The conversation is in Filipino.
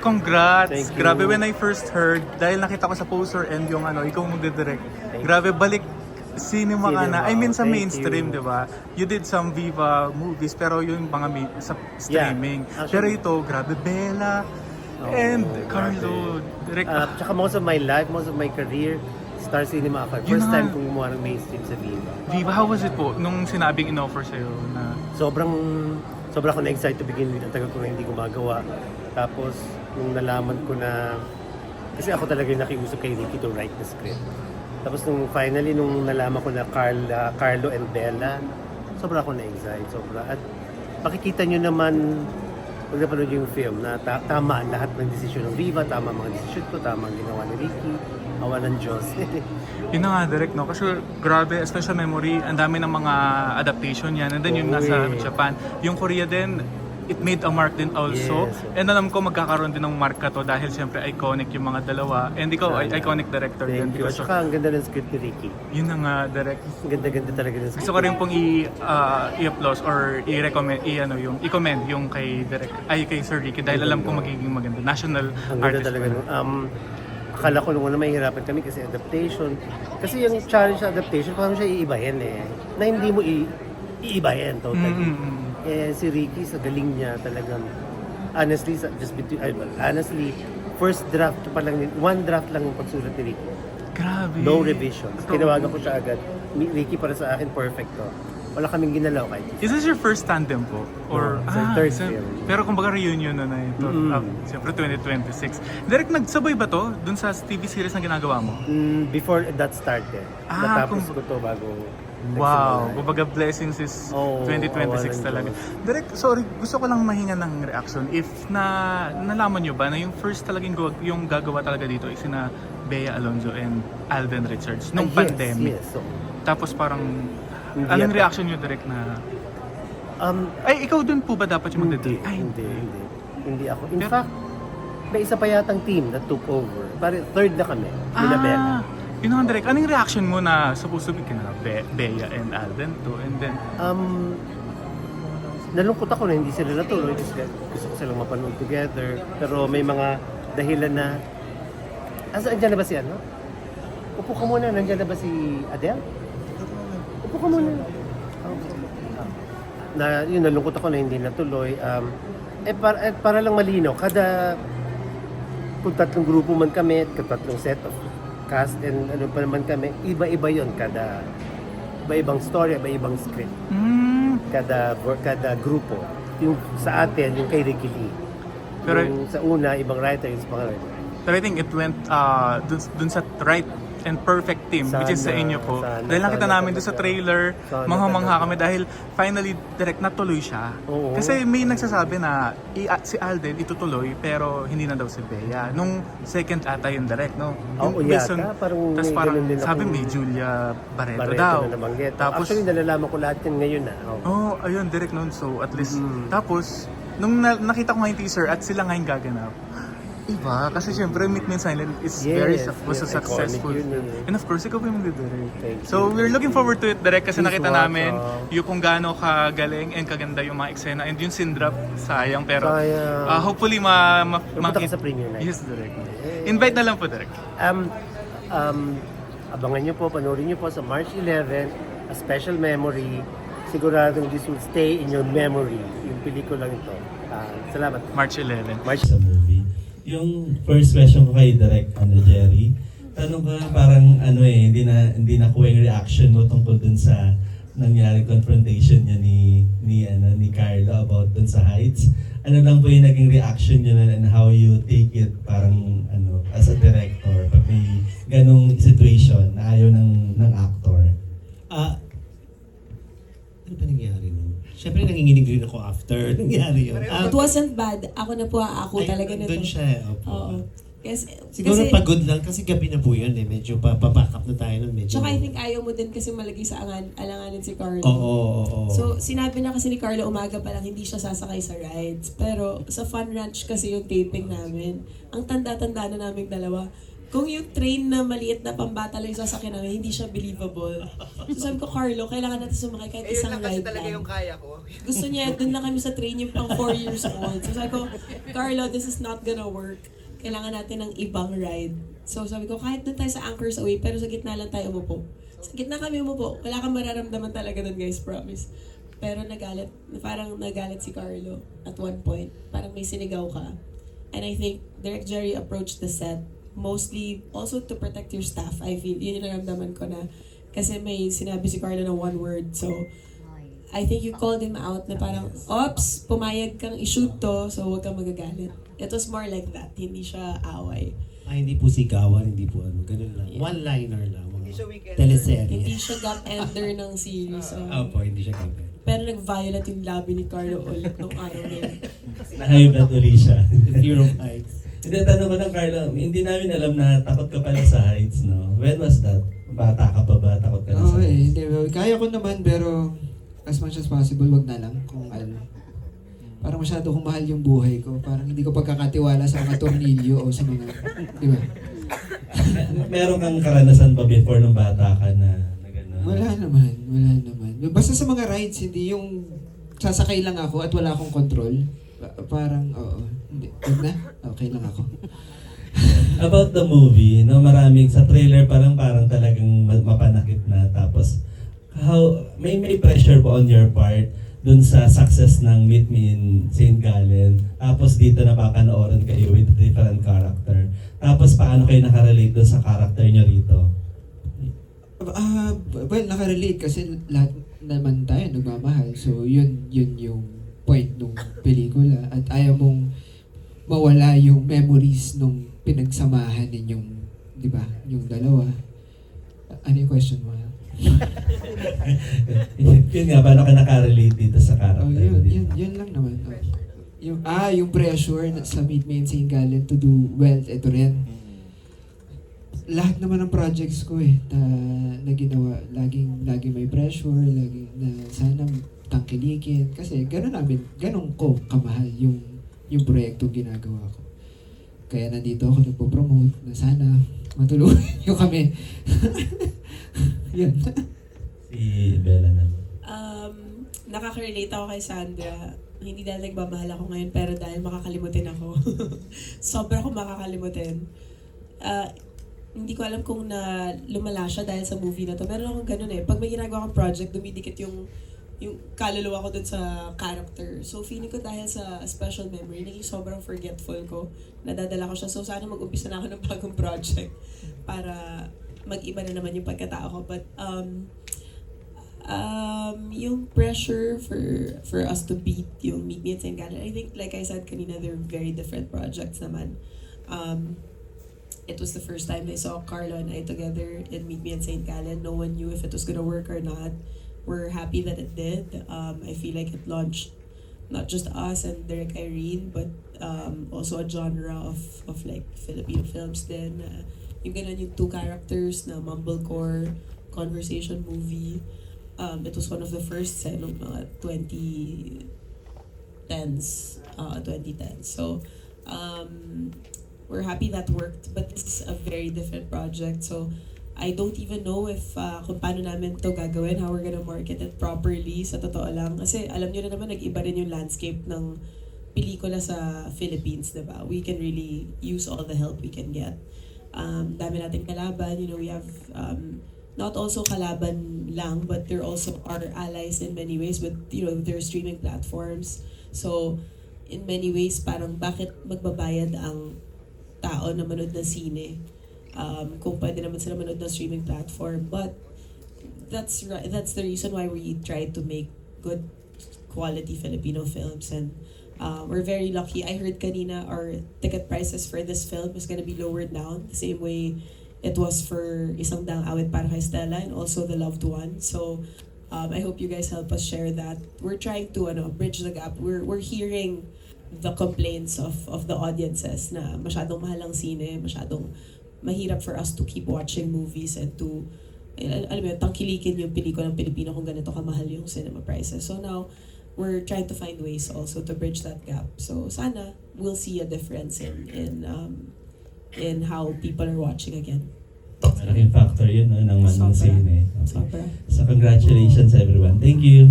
Congrats! Thank you. Grabe, when I first heard, dahil nakita ko sa poster and yung ikaw magdidirect. Grabe, balik cinema ka na. I mean sa Thank mainstream, you. di ba? You did some Viva movies, pero yung mga sa streaming. Yeah, Pero actually. ito, grabe, Bella and Carlo. Direct. Tsaka most of my life, most of my career, Star Cinema ako. Yun First na time nga. kong gumawa ng mainstream sa Viva. Viva, how was it po nung sinabing in-offer sa'yo na Sobrang ako na-excite to begin with. Ang tagal ko na hindi gumagawa. Tapos, nung nalaman ko na, kasi ako talaga yung nakiusap kay Ricky to write the script. Tapos nung finally, nung nalaman ko na Carlo and Bella, sobra ako na-excite. Sobra. At makikita nyo naman, pag napanood yung film, na tama lahat ng desisyon ng Viva, tama mga desisyon ko, tama ang ginawa ni Ricky, awa ng Diyos. yun na nga, direct, no? Kasi grabe, special memory, ang dami ng mga adaptation yan. And then yung nasa Japan. Yung Korea din, it made a mark din also. Yes. And alam ko magkakaroon din ng mark ka to dahil siyempre iconic yung mga dalawa. And ikaw ay iconic director din. Thank you. At because of- saka ang ganda ng script ni Ricky. Yun na nga, direct. Ang ganda-ganda talaga ng script. Gusto ko rin pong i-applause or i-recommend, i-commend yung kay kay Sir Ricky dahil alam ko magiging maganda. National Ang ganda artist. talaga. pa. Akala ko nung una mahihirapan kami kasi adaptation. Kasi yung challenge sa adaptation, parang siya iibahin eh. Na hindi mo iibahin totally. Eh si Ricky, sa galing niya talagang, honestly, honestly, first draft pa lang, one draft lang yung pagsulat ni Ricky. Grabe. No revisions. Totoo. Tinawagan ko siya agad. Ricky, para sa akin, perfect to. Wala kaming ginalaw kahit isa. Is this your first tandem po? Or, No, sa third so- film. Pero kumbaga reunion na ito. Siyempre 2026. Direct nagsabay ba to dun sa TV series na ginagawa mo? Before that started, natapos ko to bago Wow, nagsimula. kumbaga blessings is Oo, 2026 awalan talaga. Diyos. Direct, sorry, gusto ko lang mahinga ng reaction. If nalaman nyo ba na yung first talagang yung gagawa talaga dito is sina Bea Alonzo and Alden Richards nung Yes, pandemic. yes. So, Tapos parang, Hindi anong yata. reaction nyo direct na, ay ikaw dun po ba dapat yung hindi, magdadala? Ay, hindi ako. In Pero- fact, may isa pa yatang team na took over. Parang third na kami, nila Bella. Yun ang direct. Anong reaction mo na supposed to be kina Bea and Alden to? And then, Nalungkot ako na hindi sila natuloy kasi gusto ko silang mapanood together. Pero may mga dahilan na, andyan na ba si ano? Upo ka muna, nandyan na ba si Adele? Upo ka muna. Yun, nalungkot ako na hindi natuloy. Para lang malinaw, kung tatlong grupo man kami, tatlong set of cast and ano pa naman kami, iba-iba yon iba-ibang story, iba-ibang script. Kada grupo. Yung sa atin, yung kay Ricky Lee. Pero- Yung sa una, ibang writer, yung sa pangalawa. but I think it went dun sa right and perfect team, which is sa Sana, inyo po. sana, Dahil nakita sana namin doon sa talaga. trailer, Sana mangha-mangha talaga. kami dahil finally direct natuloy siya. Oo. Kasi may nagsasabi na si Alden itutuloy pero hindi na daw si Bea. Nung second ata yung direct, no? Oo, Yung yata. based on- Parang tas may parang ganun din sabi akong- may Julia Barreto, Barreto daw. na nabanggit. Tapos, Actually, nalalaman ko lahat yan ngayon na. oh, ayun, direct nun. So, at least, tapos, nung nakita ko nga yung teaser at sila nga yung gaganap, iba, kasi syempre, Meet Me in Silent is was a yes, successful iconic yun film. eh. And of course, ikaw pa yung magdidirect. Thank So, you. we're looking forward to it, direct, kasi Please nakita watch, namin yung kung gaano kagaling and kaganda yung mga eksena. And yung Sindrap, sayang, pero Sayang. hopefully Pumunta ka sa premiere night. Yes, direct. Invite na lang po, direct. Abangan nyo po, panoorin nyo po sa March 11, A Special Memory. Siguradong this will stay in your memory, yung pelikulang ito. Salamat. March 11. March Sa movie. Yung first question ko kay Direk Jerry, tanong ka parang hindi na kuha yung reaction mo tungkol dun sa nangyari confrontation niya ni Carlo about dun sa Heights. Ano lang po yung naging reaction niyo nun and how you take it parang as a director pag may ganong situation na ayaw ng actor? Ano pa nangyari nun? Siyempre nanginginig rin ako after nangyari yun. It wasn't bad. Ako na po, ako talaga nito. Doon siya, opo. Oo. Kasi, Siguro pagod lang kasi gabi na po yun eh. Medyo papapack up na tayo nun. Medyo. Tsaka I think ayaw mo din kasi malagay sa alanganin si Carlo. Oo. So, sinabi na kasi ni Carlo umaga pa lang hindi siya sasakay sa rides. Pero sa Fun Ranch kasi yung taping namin. Ang tanda-tanda na namin dalawa. kung yung train na maliit na pambata lang yung sasakyan namin, hindi siya believable. So sabi ko, Carlo, kailangan natin sumakay kahit Eh, yun isang lang kasi ride talaga lang. yung kaya ko. Gusto niya, dun lang kami sa train yung pang 4 years old. So sabi ko, Carlo, this is not gonna work. Kailangan natin ng ibang ride. So sabi ko, kahit dun tayo sa Anchors Away, pero sa gitna lang tayo umupo. Sa gitna kami umupo. Wala kang mararamdaman talaga dun, guys, promise. Pero parang nagalit si Carlo at one point. Parang may sinigaw ka. And I think Direk Jerry approached the set mostly also to protect your staff. I feel, yun yung naramdaman ko na kasi may sinabi si Carlo na one word. So, I think you called him out na parang, ops, pumayag kang i-shoot to, so huwag kang magagalit. It was more like that. Hindi siya away. Hindi po sigawan, hindi po ano, ganun lang. Yeah. One-liner lang, Hindi siya mga weekend. teleserye. Hindi siya gap-ender ng series. So, Opo, hindi siya kami. pero nag-violate yung labi ni Carlo ulit nung araw na yun. Na-high uli siya. Fear of heights. Hindi, tanong ko lang, Carlo, hindi namin alam na takot ka pala sa heights, no? When was that? Bata ka pa ba? Takot ka na sa Oo heights? hindi. Kaya ko naman pero as much as possible, wag na lang kung ano. Parang masyado kong mahal yung buhay ko. Parang hindi ko pagkakatiwala sa mga tornilyo o sa mga, di ba? Meron kang karanasan ba before nung bata ka na gano'n? Wala naman. Basta sa mga rides, hindi yung sasakay lang ako at wala akong control. Parang, oo. Hindi. Wag na? Okay lang ako. About the movie, no, maraming sa trailer parang talagang mapanakit na, tapos may pressure po on your part dun sa success ng Meet Me in St. Gallen, tapos dito napapanoorin kayo with different character, tapos paano kayo nakarelate dun sa character nyo rito? Well, nakarelate kasi lahat naman tayo nagmamahal. So, yun yung point nung pelikula. At ayaw mong mawala yung memories nung pinagsamahan ninyong, di ba, yung dalawa. Ano yung question mo? Yun nga, paano ka nakarelate dito sa character? Oh, dito? yun lang naman. Oh. Yung pressure sa Meet Me in St. Gallen to do well, ito rin. Lahat naman ng projects ko na ginawa, laging may pressure, laging na sana tangkilikin. Kasi ganun ko kamahal yung proyekto ginagawa ko. Kaya nandito ako nagpo-promote na sana matulungan nyo kami. Yun. Si Bella naman. Nakaka-relate ako kay Sandra. Hindi dahil nagmamahal ako ngayon, pero dahil makakalimutin ako. Sobra akong makakalimutin. Hindi ko alam kung lumala siya dahil sa movie na to. Meron akong ganun eh. Pag may ginagawa akong project, dumidikit yung kaluluwa ko dun sa character. So, feeling ko dahil sa special memory, naging sobrang forgetful ko. Nadadala ko siya. So, sana mag-umpisa na ako ng bagong project para mag-iba na naman yung pagkatao ko. But, yung pressure for us to beat yung Meet Me at St. Gallen, I think, like I said kanina, they're very different projects naman. It was the first time I saw Carlo and I together in Meet Me at St. Gallen. No one knew if it was gonna work or not. We're happy that it did. I feel like it launched not just us and Derek Irene, but also a genre of like Filipino films din. Yung ganun yung two characters na mumblecore conversation movie. It was one of the first sa nung mga 2010s. So, we're happy that worked, but this is a very different project. So, I don't even know if kung paano namin to gagawin, how we're gonna market it properly, sa totoo lang. Kasi alam nyo na naman, nag-iba rin yung landscape ng pelikula sa Philippines, diba? We can really use all the help we can get. Dami nating kalaban, we have not also kalaban lang, but they're also our allies in many ways with, their streaming platforms. So, in many ways, parang bakit magbabayad ang tao na manood ng sine? Kung pwede naman sila manood ng streaming platform. But that's the reason why we try to make good quality Filipino films, and we're very lucky. I heard kanina our ticket prices for this film is gonna be lowered down the same way it was for Isang Daang Awit Para Kay Stella and also The Loved One. So I hope you guys help us share that. We're trying to bridge the gap. We're hearing the complaints of the audiences na masyadong mahal ang sine, masyadong mahirap for us to keep watching movies and to, alam mo, tangkilikin yung pelikula ng Pilipino kung ganito kamahal yung cinema prices. So now, we're trying to find ways also to bridge that gap. So sana we'll see a difference in in how people are watching again. Malaking factor yun, no, ng Manong Sobra. Sine. Okay. Sobra. So congratulations everyone. Thank you.